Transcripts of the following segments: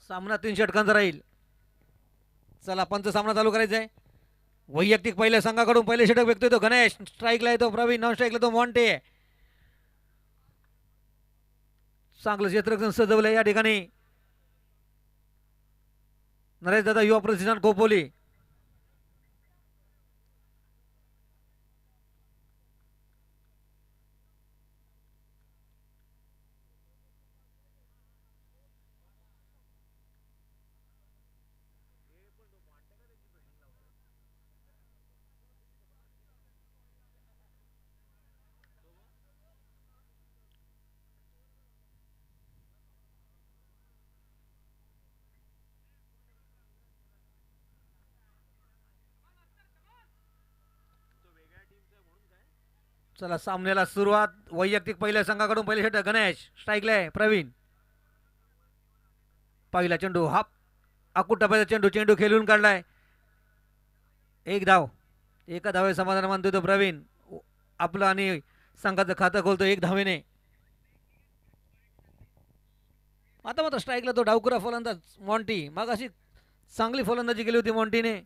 सामना 3 षटकांचा राहील. चला पंच सामना चालू करायचा आहे. वैयक्तिक पहिल्या संघाकडून पहिले षटक व्यक्ती तो गणेश, स्ट्राईकला येतो प्रवीण, नॉन स्ट्राईकला तो मॉन्टे. चांगलं क्षेत्ररक्षण सजवलं या ठिकाणी नरेश दादा युवा प्रतिष्ठान खोपोली. चला सामन्याला सुरुवात. वैयक्तिक पहिल्या संघाकडून पहिले षटक गणेश, स्ट्राईकला आहे प्रवीण. पहिला चेंडू हाप आकूट टप्प्याचा चेंडू, चेंडू खेळून काढलाय. एक धाव, एका धावे समाधान मानतोय तो प्रवीण. आपलं आणि संघाचं खातं खोलतो एक धावेने. आता मात्र स्ट्राईकला तो डावकुरा फलंदाज मॉन्टी. मग अशी चांगली फलंदाजी केली होती मॉन्टीने.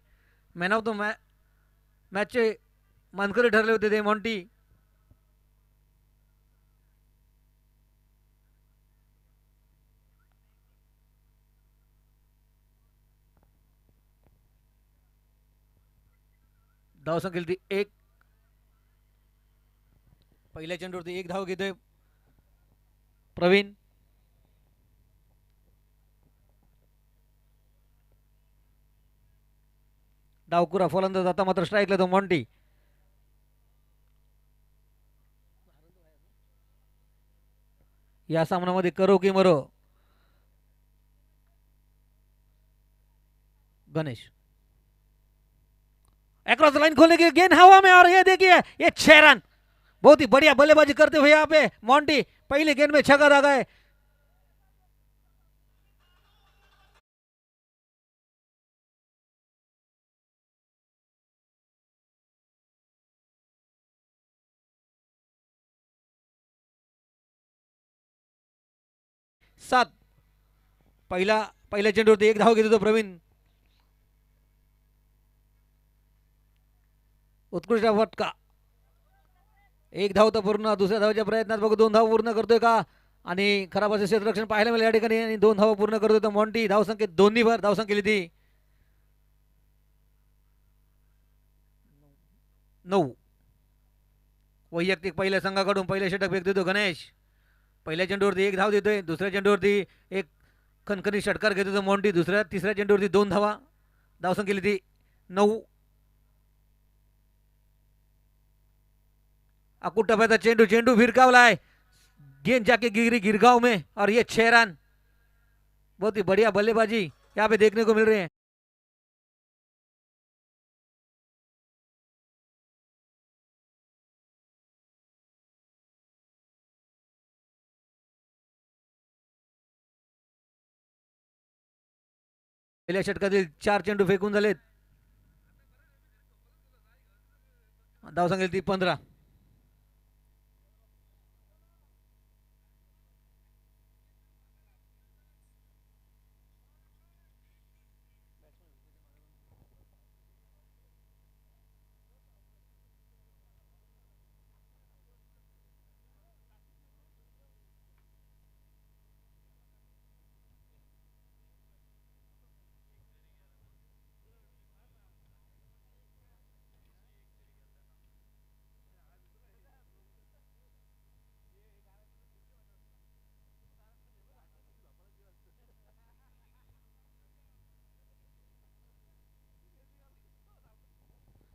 मॅन ऑफ द मॅचचे मानकरी ठरले होते ते मॉन्टी. धावसंख्या केली ती एक. पहिल्या चेंडूवरती एक धाव घेतोय प्रवीण. डावकुरा फलंदाज आता मात्र स्ट्राईकला तो मॉन्टी. या सामन्यामध्ये करो की मरो. गणेश अक्रॉस लाइन खोलने की गेंद हवा में, और ये देखिए ये 6 रन. बहुत ही बढ़िया बल्लेबाजी करते हुए यहाँ पे मॉन्टी पहले गेंद में छक्का दागा है. सात. पहिल्या चेंडूवरती एक धाव घेतो तो प्रवीण. उत्कृष्ट फटका. एक धाव तर पूर्ण. दुसऱ्या धावच्या प्रयत्नात बघू 2 धाव पूर्ण करतोय का. आणि खराब असे क्षेत्ररक्षण पाहायला मिळाले या ठिकाणी. आणि 2 धाव पूर्ण करतोय तो मॉन्टी. धावसंख्येत दोन्ही भर धावसंख्या केली ती 9. वैयक्तिक पहिल्या संघाकडून पहिले षटक फेकतोय तो गणेश. पहिल्या चेंडूवरती एक धाव देतोय. दुसऱ्या चेंडूवरती एक खणखणी षटकार घेतोय तो मॉन्टी. तिसऱ्या चेंडूवरती 2 धावा. धावसंख्या केली ती 9. अकूट टप्प्याचा चेंडू, चेंडू भिरकावलाय. गेंद जाके गिरी गिरगांव में, और ये 6 रन. बहुत ही बढ़िया बल्लेबाजी यहाँ पे देखने को मिल रही है. पहिल्या षटकातील 4 चेंडू फेकून झालेत. धावसंख्या ती 15.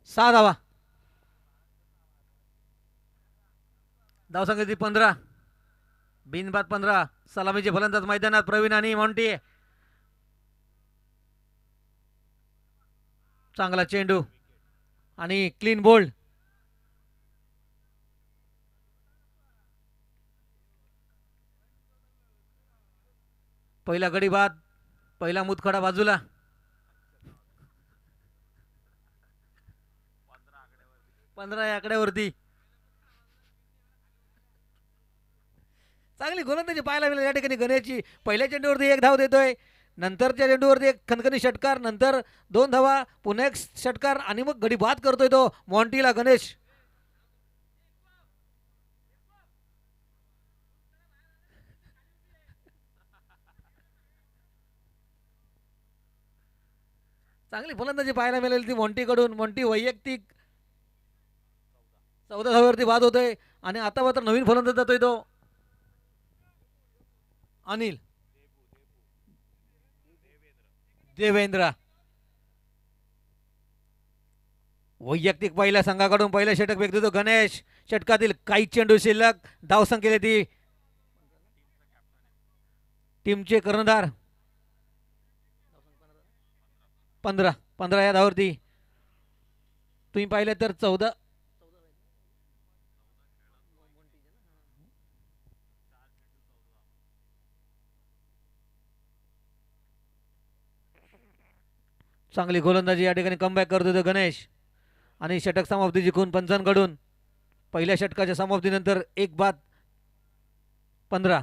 सहा धावा. धावसंख्या ती 15. बिनबाद 15. सलामीचे फलंदाज मैदानात प्रवीण आणि मॉन्टी. चांगला चेंडू आणि क्लीन बोल्ड. पहिला गडी बाद. पहिला मुतखडा बाजूला. 15 या आकड्यावरती. चांगली गोलंदाजी पाहायला मिळेल या ठिकाणी गणेशची. पहिल्या चेंडूवरती एक धाव देतोय नंतरच्या चेंडूवरती एक खणखणी षटकार, नंतर 2 धावा, पुन्हा एक षटकार आणि मग गडी बाद करतोय तो मॉन्टीला गणेश. चांगली फलंदाजी पाहायला मिळेल ती मॉन्टीकडून. मॉन्टी वैयक्तिक 14 धाव्यावरती बाद होतोय आणि आता मात्र नवीन फलंदाज जातोय तो अनिल देवेंद्र. वैयक्तिक पहिल्या संघाकडून पहिलं षटक फेकतो तो गणेश. षटकातील काही चेंडू शिल्लक. धावसंख्येला ती टीमचे कर्णधार 15 या धावरती. तुम्ही पाहिलं तर 14. चांगली गोलंदाजी या ठिकाणी कमबॅक करतो तो गणेश आणि षटक समाप्ती जिंकून पंचांकडून पहिल्या षटकाच्या समाप्तीनंतर 1 बाद 15.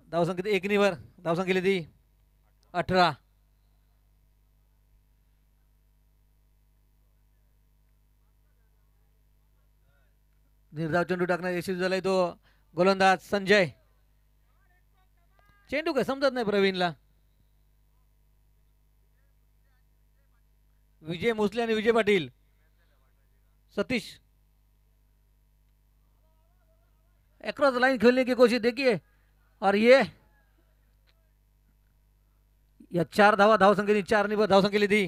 धावसंख्येत 1 धावसंख्येला ती 18. निर्धाव चेंडू टाकण्यात यशस्वी झालाय तो गोलंदाज संजय. चेंडू काय समजत नाही प्रवीणला. विजय मुसले आणि विजय पाटील. सतीश अक्रॉस लाइन खेलने की कोशिश देखिए और ये या 4 धावा धावसंख्येने 4 धावसंख्येला ती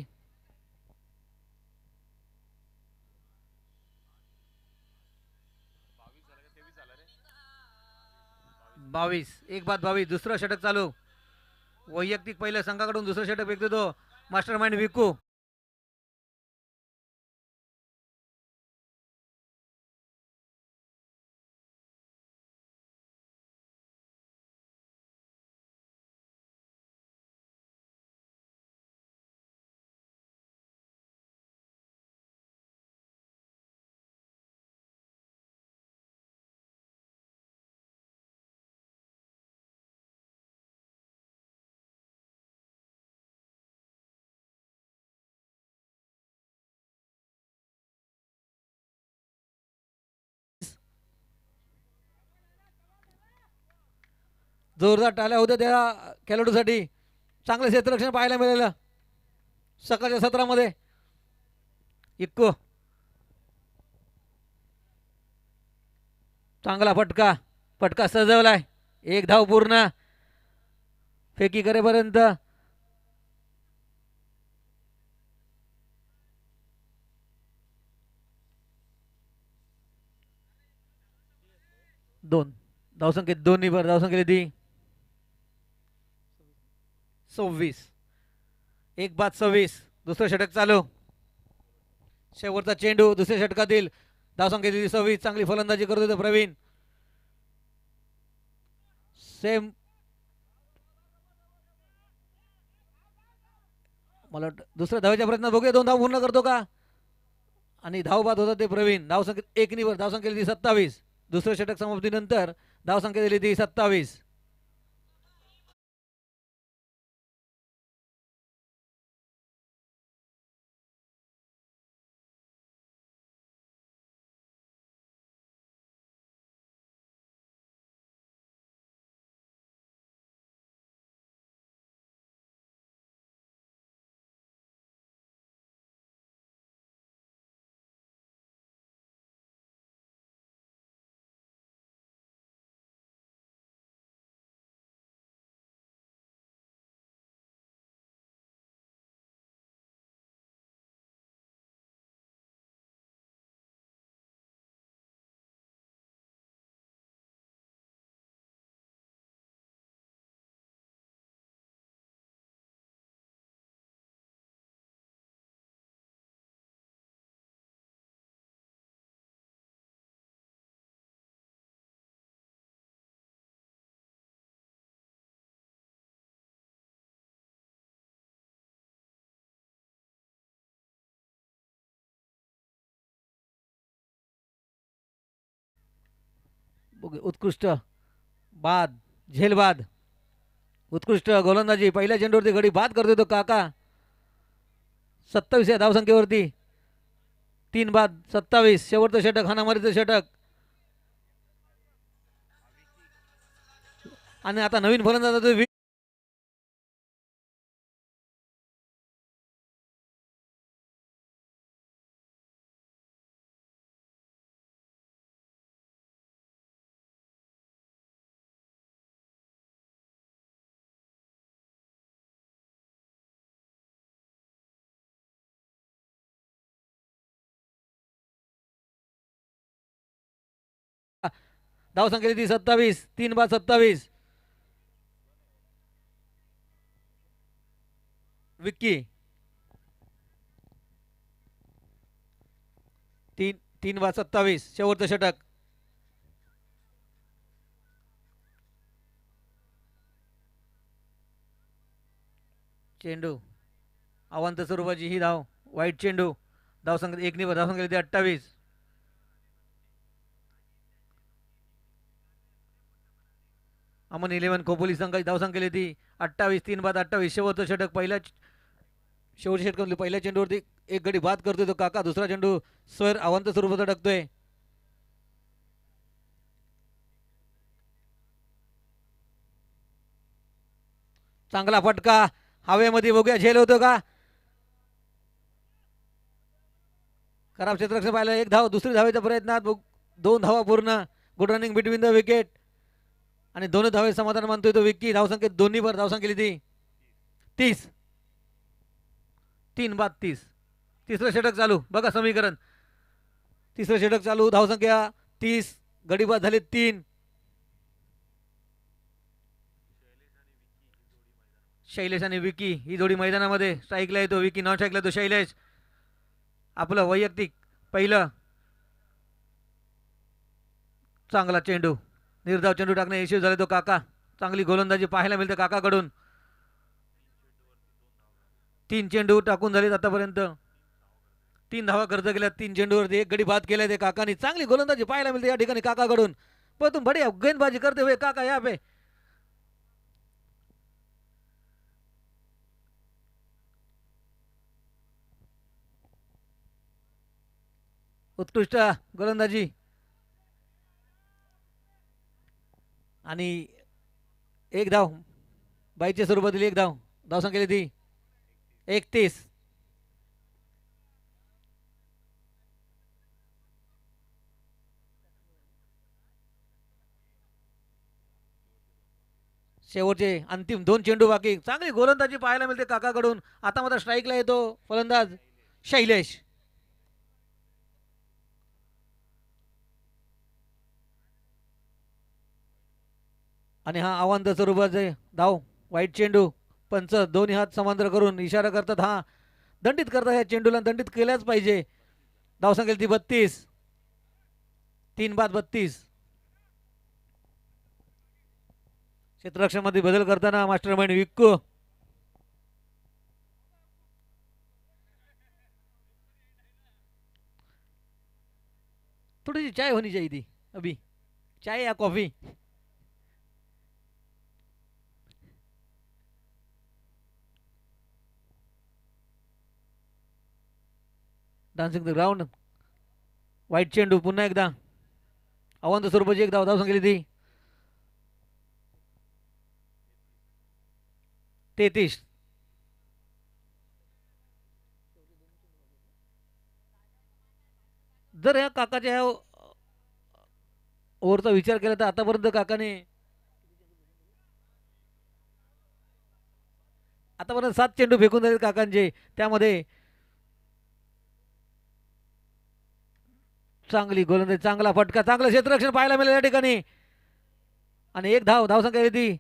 22. 1 बाद 22. दुसरं षटक चालू. वैयक्तिक पहिल्या संघाकडून दुसरं षटक फेकतो तो मास्टर माइंड विकू. जोरदार टाळ्या होत्या त्या खेळाडूसाठी. चांगलं क्षेत्ररक्षण पाहायला मिळालं सकाळच्या सत्रामध्ये. इक्को चांगला फटका. फटका सजवलाय. 1 धाव पूर्ण. फेकी करेपर्यंत 2 धावसंख्येत 2 धावसंख्येला ती 26. 1 बाद 26. दुसरं षटक चालू. शेवटचा चेंडू दुसऱ्या षटकातील धावसंख्येत 26. चांगली फलंदाजी करत होते प्रवीण. सेम मला दुसऱ्या धावेच्या प्रयत्नात बघूया 2 धाव पूर्ण करतो का. आणि धाव बाद होता ते प्रवीण. धावसंख्येत 1 धावसंख्येला ती 27. दुसरं षटक समाप्तीनंतर धावसंख्या दिली ती 27. उत्कृष्ट बाद, झेलबाद, उत्कृष्ट गोलंदाजी. पहिल्या चेंडूवरती गडी बाद करतोय तो काका. 27 या धावसंख्येवरती 3 बाद 27. शेवटचं षटक, हाणामारीचं षटक. आणि आता नवीन फलंदाज धावसंख्या ती 27. 3 बाद 27. विक्की 3 बाद 27. शेवटचं षटक. चेंडू अवांत स्वरूपाची ही धाव, वाईट चेंडू. धावसंख्या 1 ने धावसंख्या ती 28. अमन 11 खोपोली संघाची धावसंख्या ती 28. 3 बाद 28. शेवटचं षटक. शेवटच्या षटकातली पहिल्या चेंडूवरती एक गडी बाद करतोय तो काका. दुसरा चेंडू स्वर अवांत स्वरूपाचा टाकतोय. चांगला फटका हवेमध्ये, बघूया झेल होतो का. खराब क्षेत्ररक्षण पाहिलं. एक धाव, दुसरी धावेच्या प्रयत्नात 2 धावा पूर्ण. Good running between the wicket. आणि 2 धावे समाधान मानतोय तो विक्की. धावसंख्येत दोन्हीवर धावसंख्या ती 30. 3 बाद 30. तिसरं षटक चालू, बघा समीकरण. तिसरं षटक चालू, धावसंख्या 30, गडी बाद झाले 3. शैलेश आणि विकी ही जोडी मैदानामध्ये. स्ट्राईकला येतो विकी, नॉन स्ट्राईकला तो शैलेश. आपलं वैयक्तिक पहिलं. चांगला चेंडू, निर्धाव चेंडू टाकणे यशस्वी झाले तो काका. चांगली गोलंदाजी पाहायला मिळते काकाकडून. 3 चेंडू टाकून झालेत आतापर्यंत. 3 धावा खर्च केल्या 3 चेंडूवरती. एक गडी बाद केलाय ते काकानी. चांगली गोलंदाजी पाहायला मिळते या ठिकाणी काकाकडून. पण तुम बढिया गेंदबाजी करते हुए काका यहाँ पे. उत्कृष्ट गोलंदाजी. आणि एक धाव, बाईच्या स्वरूपातील एक धाव. धावसंख्या ती 31. शेवटचे अंतिम 2 चेंडू बाकी. चांगली गोलंदाजी पाहायला मिळते काकाकडून. आता मात्र स्ट्राईकला येतो फलंदाज शैलेश. आणि हा अवांत स्वरूपाचे धाव, वाईट चेंडू. पंच दोन्ही हात समांतर करून इशारा करतात, हा दंडित करतात. या चेंडूला दंडित केल्याच पाहिजे. धावसंख्या ती 32. 3 बाद 32. क्षेत्ररक्षणामध्ये बदल करताना मास्टर माइंड विक्को. थोड़ी सी चाय होनी चाहिए थी अभी, चाय या कॉफी. Dancing the ground. वाईट चेंडू पुन्हा एकदा. अवांत स्वरूपाची एक धाव. धावसंख्या ती 33. जर या काकाच्या ओव्हरचा विचार केला तर आतापर्यंत काकाने 7 चेंडू फेकून झाले काकांचे. त्यामध्ये चांगली गोलंदाजी, चांगला फटका, चांगलं क्षेत्ररक्षण पाहायला मिळेल या ठिकाणी. आणि एक धाव. धावसंख्या ती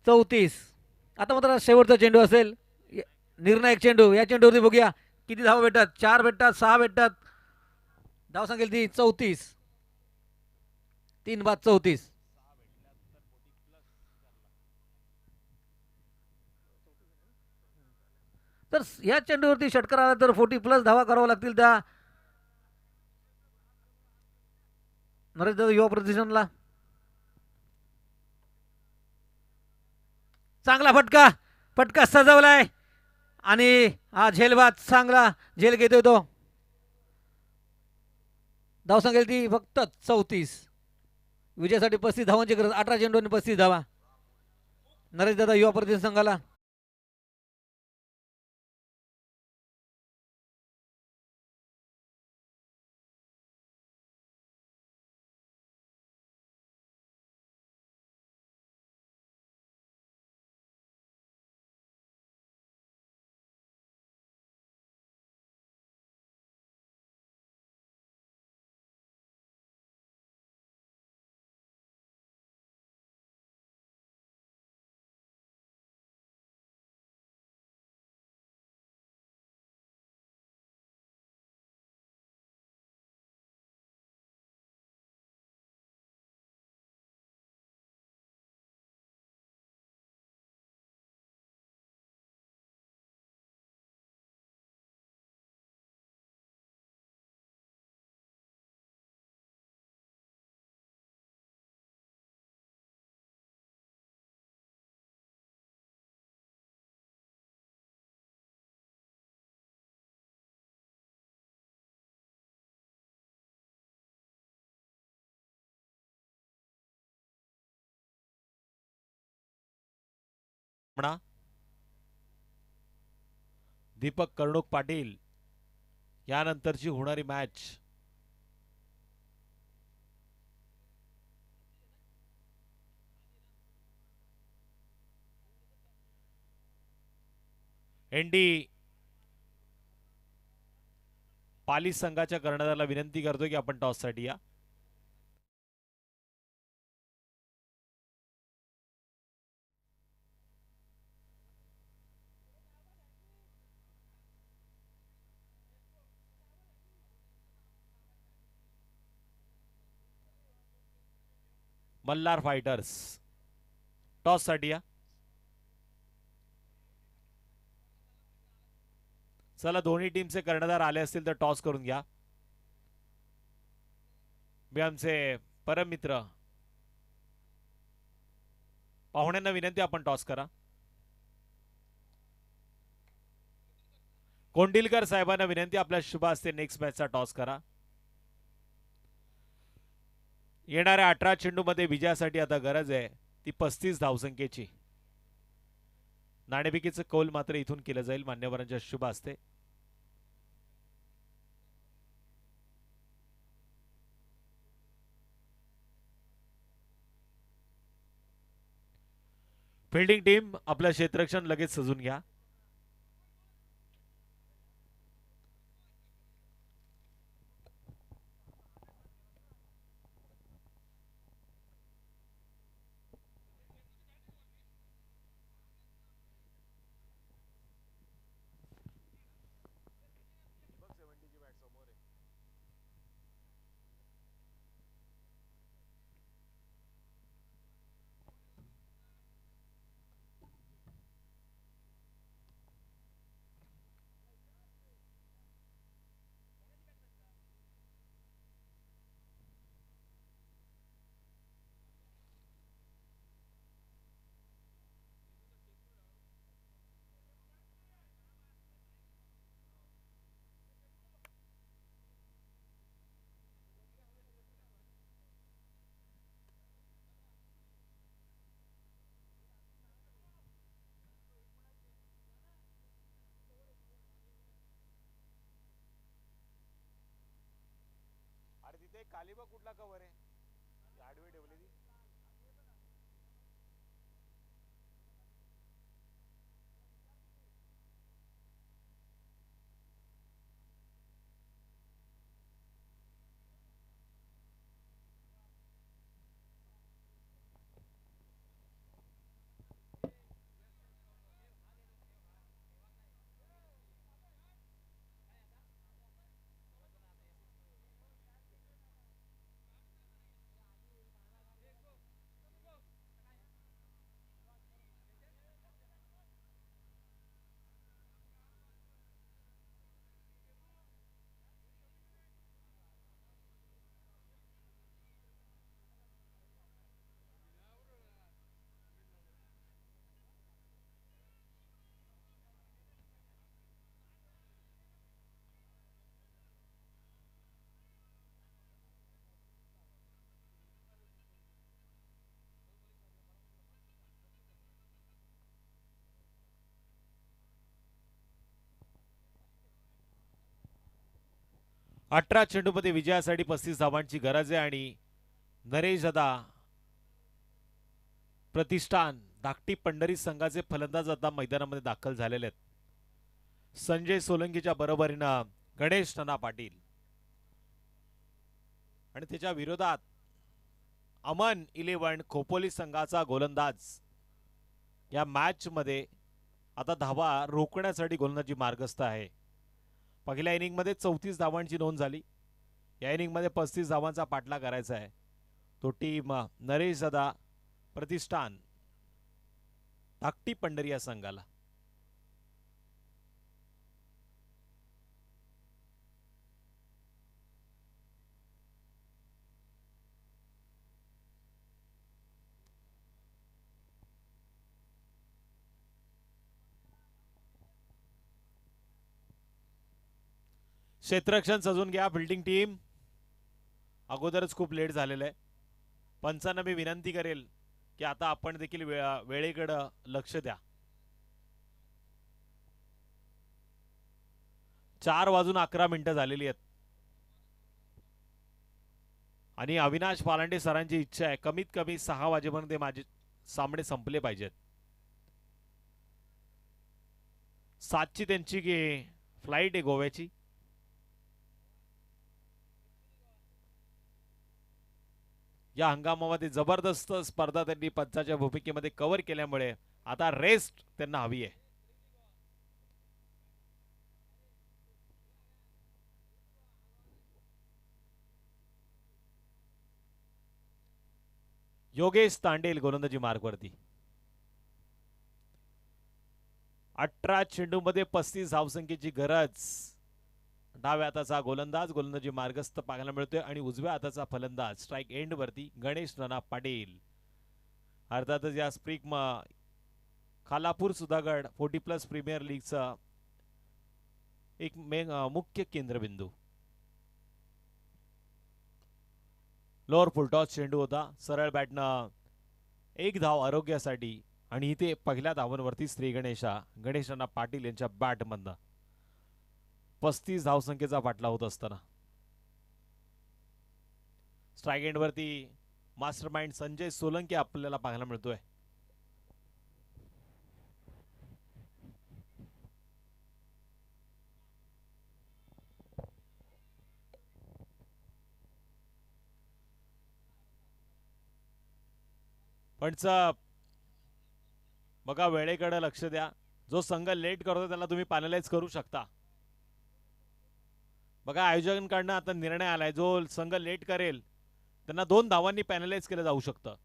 34. आता मात्र शेवटचा चेंडू असेल, निर्णायक चेंडू. या चेंडूवरती बघूया किती धाव भेटतात. 4 भेटतात, 6 भेटतात. धावसंख्या ती 34. 3 बाद 34. तर या चेंडूवरती षटकार आला तर 40 प्लस धावा कराव्या लागतील. त्या नरेश दादा युवा प्रतिष्ठानला चांगला फटका, फटका सजवलाय आणि हा झेलबाद चांगला झेल घेतोय तो. धाव सांगेल ती फक्त 34. विजयासाठी 35 धावांची गरज. 18 चेंडूंनी 35 धावा नरेश दादा युवा प्रतिनिधी संघाला. म्हणा दीपक कर्णुक पाटील यानंतरची होणारी मॅच एनडी पाली संघाच्या कर्णधाराला विनंती करतो की आपण टॉससाठी या. मल्हार फायटर्स टॉससाठी या. चला दोन्ही टीमचे कर्णधार आले असतील तर टॉस करून घ्या. मी आमचे परम मित्र पाहुण्यांना विनंती आपण टॉस करा. कोंडिलकर साहेबांना विनंती आपल्या शुभ हस्ते नेक्स्ट मॅचचा टॉस करा. येणाऱ्या 18 चेंडूमध्ये विजयासाठी आता गरज आहे ती 35 धावसंख्येची. नाणेफेकीचं कौल मात्र इथून केलं जाईल मान्यवरांच्या शुभ हस्ते. फिल्डिंग टीम आपलं क्षेत्ररक्षण लगेच सजून घ्या. अरे तिथे कालिबा कुठला कव्हर आहे आडवी ठेवलेली. 18 चेंडूमध्ये विजयासाठी 35 धावांची गरज आहे आणि नरेश दादा प्रतिष्ठान धाकटी पंढरी संघाचे फलंदाज आता मैदानामध्ये दाखल झालेले आहेत. संजय सोलंकीच्या बरोबरीनं गणेश नाना पाटील आणि त्याच्या विरोधात अमन 11 खोपोली संघाचा गोलंदाज. या मॅच मध्ये आता धावा रोखण्यासाठी गोलंदाजी मार्गस्थ आहे. पहिल्या इनिंग मध्ये 34 धावांची नोंद झाली. या इनिंग मध्ये 35 धावांचा पाठला करायचा आहे. तो टीम नरेश दादा प्रतिष्ठान धाकटी पंढरी या संघाला. क्षेत्ररक्षण सजून घ्या फिल्डिंग टीम. अगोदरच खूप लेट झालेलं आहे. पंचांना मी विनंती करेल की आता आपण देखील वेळेकडे लक्ष द्या. 4:11 झालेली आहेत आणि अविनाश पालांडे सरांची इच्छा आहे कमीत कमी 6 वाजेपर्यंत माझे सामने संपले पाहिजेत. 7ची त्यांची फ्लाईट आहे गोव्याची. या हंगामामध्ये जबरदस्त स्पर्धा त्यांनी पंचाच्या भूमिकेमध्ये कव्हर केल्यामुळे आता रेस्ट त्यांना हवी आहे. योगेश तांडेल गोलंदाजी मार्गवरती. 18 चेंडूमध्ये 35 धावसंख्येची गरज. डाव्या हाताचा गोलंदाज गोलंदाजी मार्गस्थ पाहायला मिळतोय आणि उजव्या हाताचा फलंदाज स्ट्राइक एंड वरती गणेश नाना पाटील. अर्थातच या स्प्रिक खालापूर सुधागड 40+ प्रीमियर लीगचा एक मुख्य केंद्रबिंदू. लोअर फुलटॉस चेंडू होता. सरळ बॅटनं 1 धाव आरोग्यासाठी आणि इथे पहिल्या धावांवरती श्री गणेश नाना पाटील यांच्या बॅटमधनं 35 धावसंख्येचा पाठला होत असताना स्ट्राइक एंड वरती मास्टरमाइंड संजय सोलंकी आपल्याला पाहायला मिळतोय. पण बघा वेळेकडे लक्ष द्या. जो संघ लेट करतो त्याला तुम्ही पॅनलाइज करू शकता. बघा आयोजकांकडनं आता निर्णय आलाय जो संघ लेट करेल त्यांना 2 धावांनी पॅनलाइज केलं जाऊ शकतं.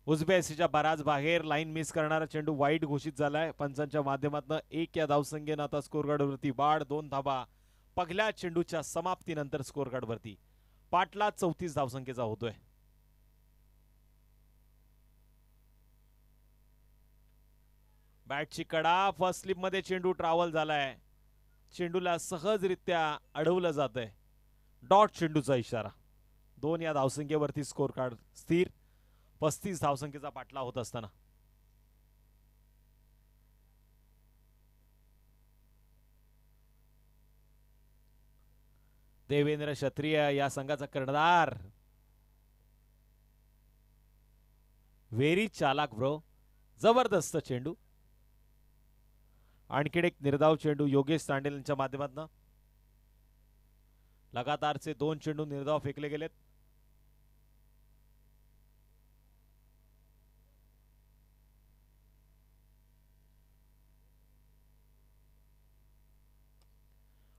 उजबेसीच्या बराच बाहेर लाईन मिस करणारा चेंडू वाईट घोषित झालाय पंचांच्या माध्यमातून. 1 या धावसंख्येनं आता स्कोर कार्डवरती वाढ. 2 धावा पहिल्या चेंडूच्या समाप्तीनंतर स्कोर कार्डवरती. पाटला 34 धावसंख्येचा होतोय. बॅटची कडा फर्स्ट स्लिप मध्ये चेंडू ट्रॅव्हल झालाय. चेंडूला सहजरित्या अडवलं जातंय. डॉट चेंडूचा इशारा. 2 या धावसंख्येवरती स्कोर कार्ड स्थिर. 35 धावसंख्येचा पाठला होत असताना देवेंद्र क्षत्रिय या संघाचा कर्णधार. व्हेरी चालाक ब्रो. जबरदस्त चेंडू. आणखीन एक निर्धाव चेंडू योगेश तांडेल यांच्या माध्यमातून. लगातारचे 2 चेंडू निर्धाव फेकले गेलेत.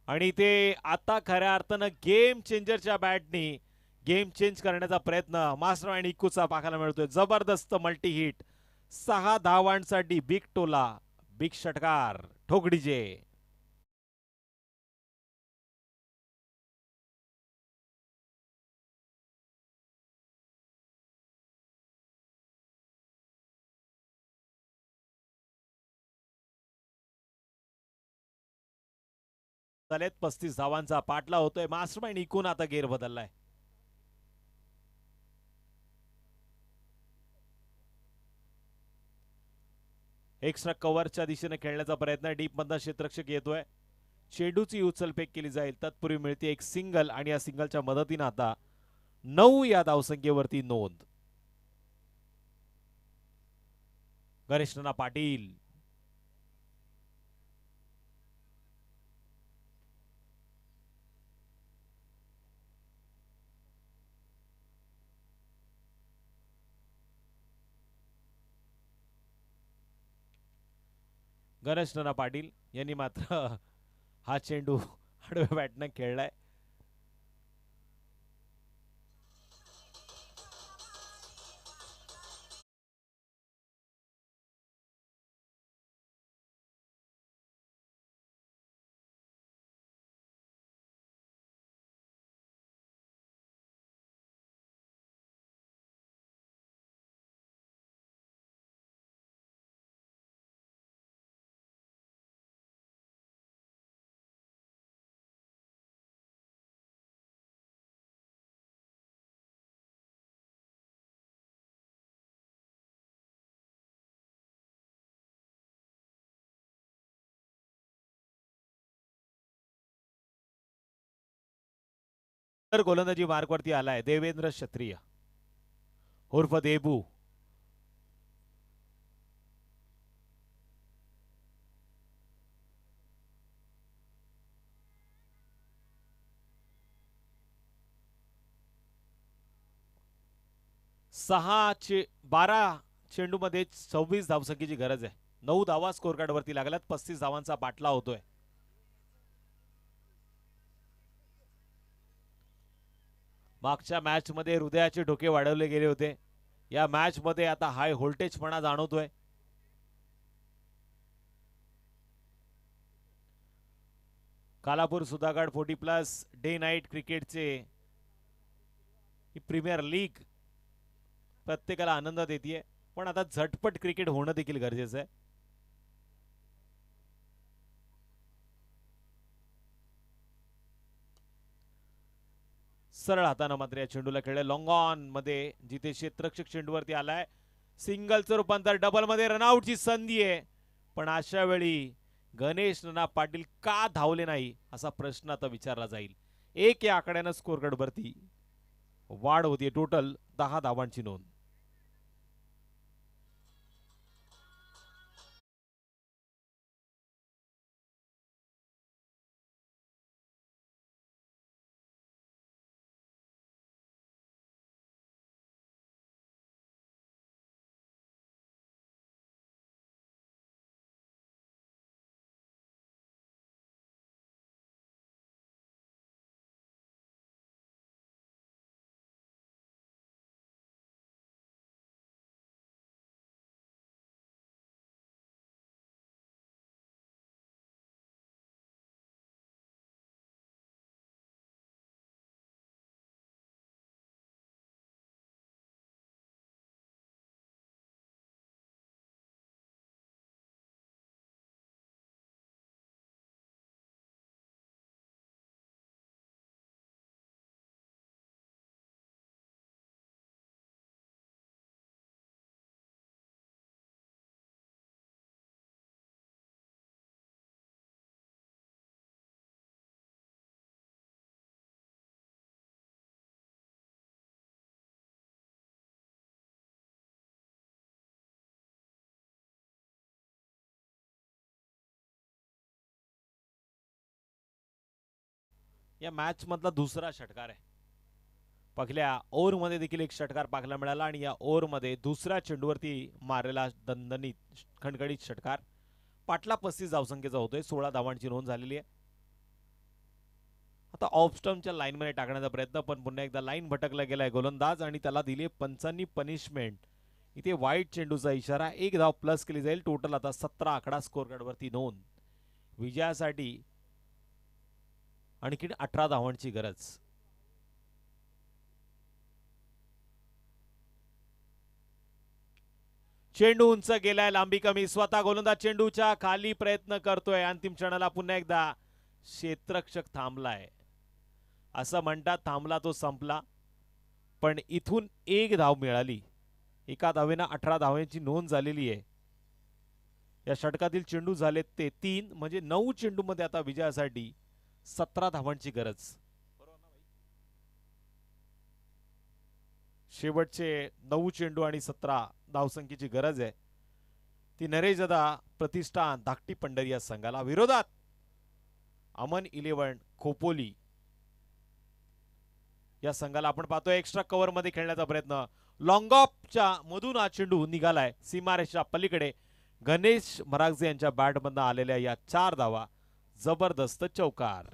आणि ते आता खऱ्या अर्थानं गेम चेंजरच्या बॅटनी गेम चेंज करण्याचा प्रयत्न मास्टर आणि इकूचा पाहायला मिळतोय. जबरदस्त मल्टी हिट. 6 धावांसाठी बिग टोला बिग षटकार ठोकडीजे. झालेत 35 धावांचा पाठला होतोय. मास्टरमाइंड इकून आता गेर बदललाय. एक्स्ट्रा कव्हरच्या दिशेने खेळण्याचा प्रयत्न, डीप मधला क्षेत्ररक्षक येतोय, चेंडूची उचलफेक केली जाईल, तत्पूर्वी मिळते एक सिंगल आणि या सिंगलच्या मदतीने आता 9 या धावसंख्येवरती नोंद. गणेश नाना पाटील गणेश नाना पाटील यांनी मात्र हा चेंडू आडव्या बॅटने खेळलाय. तर गोलंदाजी मार्कवरती आलाय देवेंद्र क्षत्रिय उर्फ देबू. सहा 12 चेंडूमध्ये 26 धावसंख्येची गरज आहे. 9 धावा स्कोर कार्ड वरती लागल्यात. 35 धावांचा बाटला होतोय. मागच्या मॅच मध्ये हृदयाचे ठोके वाढवले गेले होते. या मॅच मध्ये आता हाय व्होल्टेजपणा जाणवतोय. कालापूर सुधागड 40+ डे नाईट क्रिकेटचे प्रीमियर लीग प्रत्येकाला आनंद देते, पण आता झटपट क्रिकेट होणं देखील गरजेचं आहे. सरळ हाताने मात्र या चेंडूला खेळले लॉंग ऑन मध्ये, जिथे क्षेत्ररक्षक चेंडूवरती आलाय. सिंगलचं रूपांतर डबल मध्ये, रनआउटची संधी आहे. पण अशा वेळी गणेश नाना पाटील का धावले नाही असा प्रश्न आता विचारला जाईल. 1 या आकड्यानं स्कोर कार्ड वरती वाढ होती. टोटल 10 धावांची नोंद. या मॅच मधला दुसरा षटकार आहे. पहिल्या ओव्हर मध्ये देखील एक षटकार पाहायला मिळाला आणि या ओव्हर मध्ये दुसऱ्या चेंडूवरती मारलेला दणदणीत खणखणीत षटकार. पाटला 35 धावसंख्येचा होतोय. 16 धावांची नोंद झालेली आहे. आता ऑफ स्टंपच्या लाईन मध्ये टाकण्याचा प्रयत्न, पण पुन्हा एकदा लाईन भटकला गेलाय गोलंदाज आणि त्याला दिली पंचांनी पनिशमेंट. इथे वाईट चेंडूचा इशारा. 1 धाव प्लस केली जाईल. टोटल आता 17 आकडा स्कोर कार्ड वरती नोंद. विजयासाठी आणखी 18 धावांची गरज. चेंडू उंच गेलाय, लांबी कमी. स्वतः गोलंदाज चेंडूच्या खाली प्रयत्न करतोय. अंतिम क्षणाला पुन्हा एकदा क्षेत्ररक्षक थांबलाय. असं म्हणतात थांबला तो संपला, पण इथून 1 धाव मिळाली. एका धावेनं 18 धावांची नोंद झालेली आहे. या षटकातील चेंडू झाले ते 3, म्हणजे 9 चेंडूमध्ये आता विजयासाठी 17 धावांची गरज. शेवटचे 9 चेंडू आणि 17 धावसंख्येची गरज आहे. ती नरेशदादा प्रतिष्ठान धाकटी पंढरी या संघाला. विरोधात अमन 11 खोपोली या संघाला आपण पाहतोय एक्स्ट्रा कव्हर मध्ये खेळण्याचा प्रयत्न. लॉंग ऑफच्या मधून हा चेंडू निघालाय सीमारेषा पलीकडे. गणेश मरागजे यांच्या बॅटमधून आलेल्या या 4 धावा, जबरदस्त चौकार.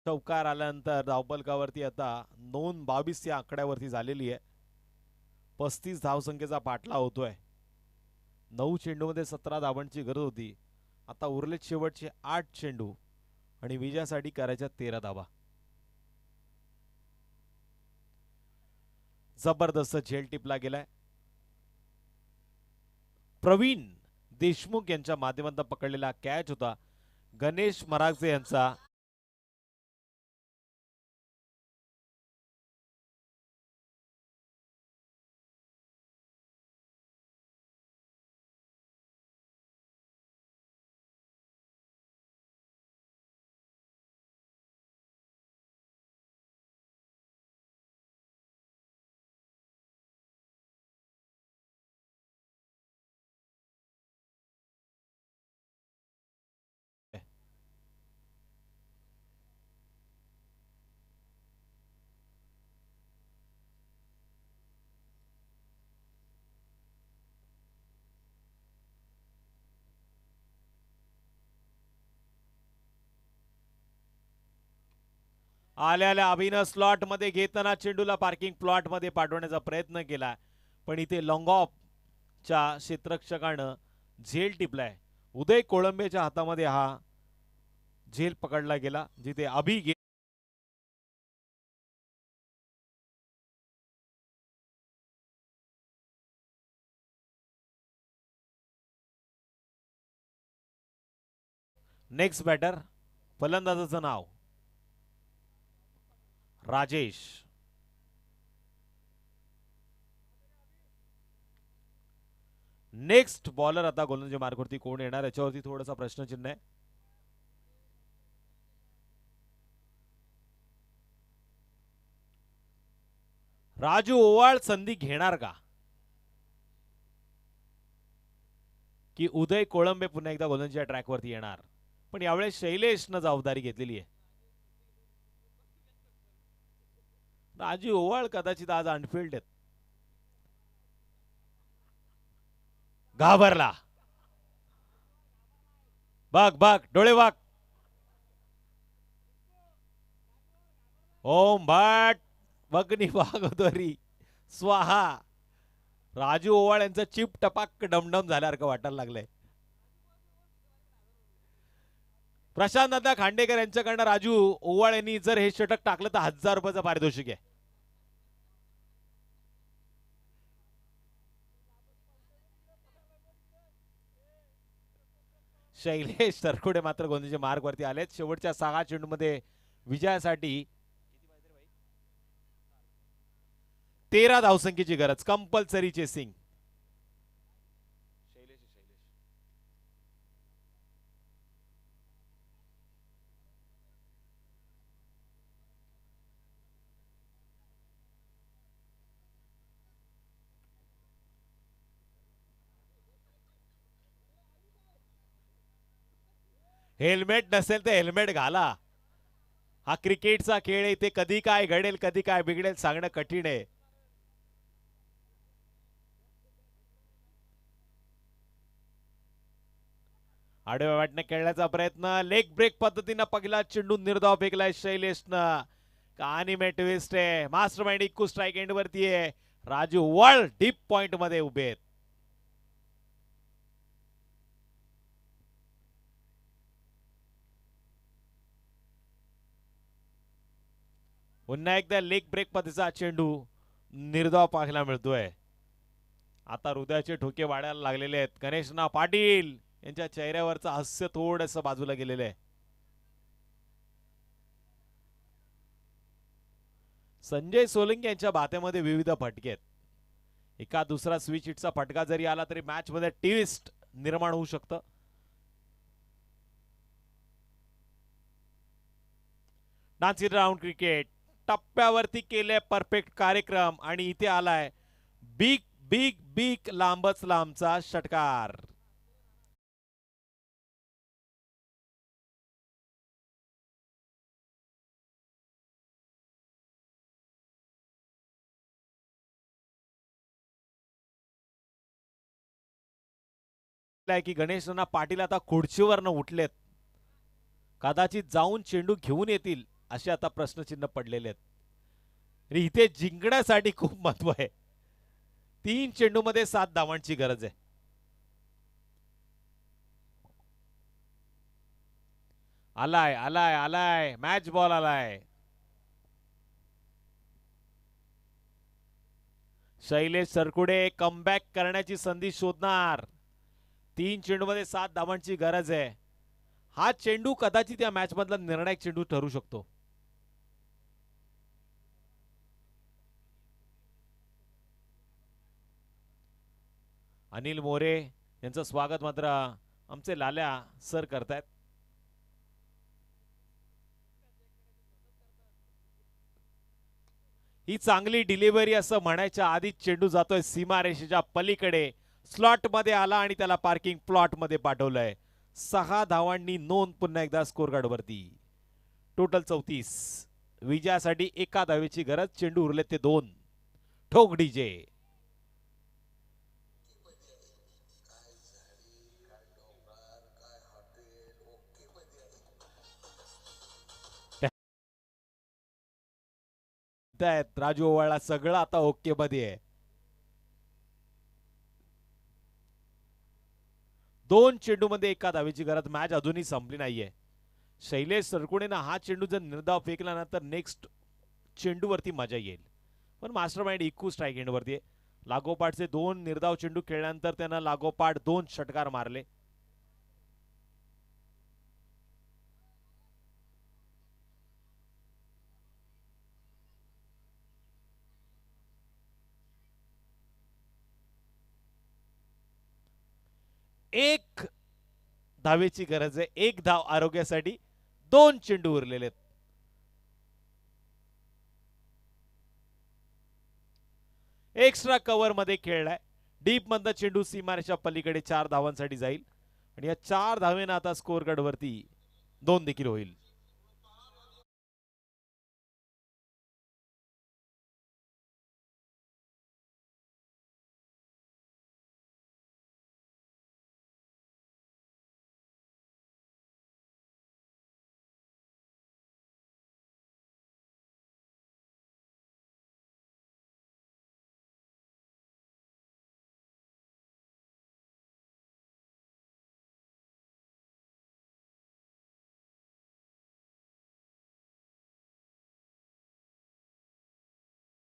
चौकार आल्यानंतर धावफलकावरती आता नोंद 22 या आकड्यावरती झालेली आहे. 35 धावसंख्येचा पाठला होतोय. 9 चेंडूमध्ये 17 धावांची गरज होती. आता उरलेत शेवटचे 8 चेंडू आणि विजयासाठी करायच्या 13 धावा. जबरदस्त झेल टिपला गेलाय. प्रवीण देशमुख यांच्या माध्यमातून पकडलेला कॅच होता. गणेश मरागजे यांचा आल्याला अभिनव स्लॉट मध्ये घेताना चेंडूला पार्किंग प्लॉट मध्ये पाठवण्याचा प्रयत्न केला, पण इथे लॉंग ऑफ च्या क्षेत्ररक्षकानं झेल टिपलाय. उदय कोळंबेच्या हातामध्ये हा झेल पकडला गेला, जिथे अभि नेक्स्ट बॅटर फलंदाजाचं नाव राजेश. नेक्स्ट बॉलर आता गोलंदाजी मार्गावरती कोण येणार याच्यावरती थोडासा प्रश्नचिन्ह आहे. राजू ओवाळ संधी घेणार का, की उदय कोळंबे पुन्हा एकदा गोलंदाजीच्या ट्रॅकवरती येणार. पण यावेळेस शैलेशनं जबाबदारी घेतलेली आहे. राजू ओवाळ कदाचित आज अनफिल्ड आहेत. घाबरला. बघ बघ डोळे बघ. ओम भट भगनी भागवतरी स्वाहा. राजू ओवाळ यांचं चिप टपाक डमडम झाल्यासारखं वाटायला लागलंय. प्रशांत दादा खांडेकर यांच्याकडनं राजू ओवाळ यांनी जर हे षटक टाकलं तर 1000 रुपयाचं पारितोषिक आहे. शैलेश तरकुडे मात्र गोंधीच्या मार्गवरती आलेत. शेवटच्या 6 चेंडूमध्ये विजयासाठी 13 धावसंख्येची गरज. Compulsory chasing. हेल्मेट नसेल तर हेल्मेट घाला. हा क्रिकेटचा खेळ आहे. इथे कधी काय घडेल कधी काय बिघडेल सांगणं कठीण आहे. आडव्या वाटणे खेळण्याचा प्रयत्न. लेग ब्रेक पद्धतीनं पहिला चेंडू निर्धाव फेकलाय शैलेशनं. कहाणी में ट्विस्ट आहे. मास्टर माइंड इक्कू स्ट्राइक एंड वरती आहे. राजू ओवाळ डीप पॉइंट मध्ये उभे आहेत. पुन्हा एकदा लेग ब्रेक पद्धतीचा चेंडू निर्धाव पाहायला मिळतोय. आता हृदयाचे ठोके वाढायला लागलेले आहेत. गणेशना पाटील यांच्या चेहऱ्यावरचं हास्य थोडंसं बाजूला गेलेलं आहे. संजय सोलंकी यांच्या बात्यामध्ये विविध फटके आहेत. एका दुसरा स्विच हिटचा फटका जरी आला तरी मॅच मध्ये ट्विस्ट निर्माण होऊ शकतं. डान्सिंग राऊंड क्रिकेट टप्प्यावरती केले परफेक्ट कार्यक्रम आणि इथे आलाय बिग बिग बिग लांबच लांबचा षटकार. की गणेश राणा पाटील आता खुर्चीवरनं उठलेत. कदाचित जाऊन चेंडू घेऊन येतील असे आता प्रश्नचिन्ह पडलेले आहेत. इथे जिंकण्यासाठी खूप महत्व आहे. 3 चेंडूमध्ये 7 धावांची गरज आहे. आलाय आलाय आलाय मॅच बॉल आलाय. शैलेश सरकुडे कमबॅक करण्याची संधी शोधणार. 3 चेंडूमध्ये 7 धावांची गरज आहे. हा चेंडू कदाचित या मॅच मधला निर्णायक चेंडू ठरू शकतो. अनिल मोरे यांचं स्वागत मात्र आमचे लाल्या सर करतायत. ही चांगली डिलिव्हरी असं म्हणायच्या आधीच चेंडू जातोय सीमारेषेच्या पलीकडे. स्लॉट मध्ये आला आणि त्याला पार्किंग प्लॉट मध्ये पाठवलंय. 6 धावांनी नोंद पुन्हा एकदा स्कोर कार्ड वरती. टोटल 34. विजयासाठी 1 धावेची गरज. चेंडू उरले ते 2. ठोक डीजे. राजू ओवाळला सगळं आता ओके मध्ये आहे. 2 चेंडूमध्ये 1 धावेची गरज. मॅच अजूनही संपली नाहीये. शैलेश सरकुडेनं हा चेंडू जर निर्धाव फेकला ना तर नेक्स्ट चेंडूवरती मजा येईल. पण मास्टरमाइंड इक्कू स्ट्राईक एंडवरती आहे. लागोपाठचे 2 निर्धाव चेंडू खेळल्यानंतर त्यानं लागोपाठ 2 षटकार मारले. एक धावेची गरज आहे. 1 धाव आरोग्यासाठी. 2 चेंडू उरलेले आहेत. एक्स्ट्रा कव्हर मध्ये खेळलाय. डीप मधला चेंडू सीमारेषा पलीकडे 4 धावांसाठी जाईल आणि या 4 धावेनं आता स्कोर कार्ड वरती 2 देखील होईल.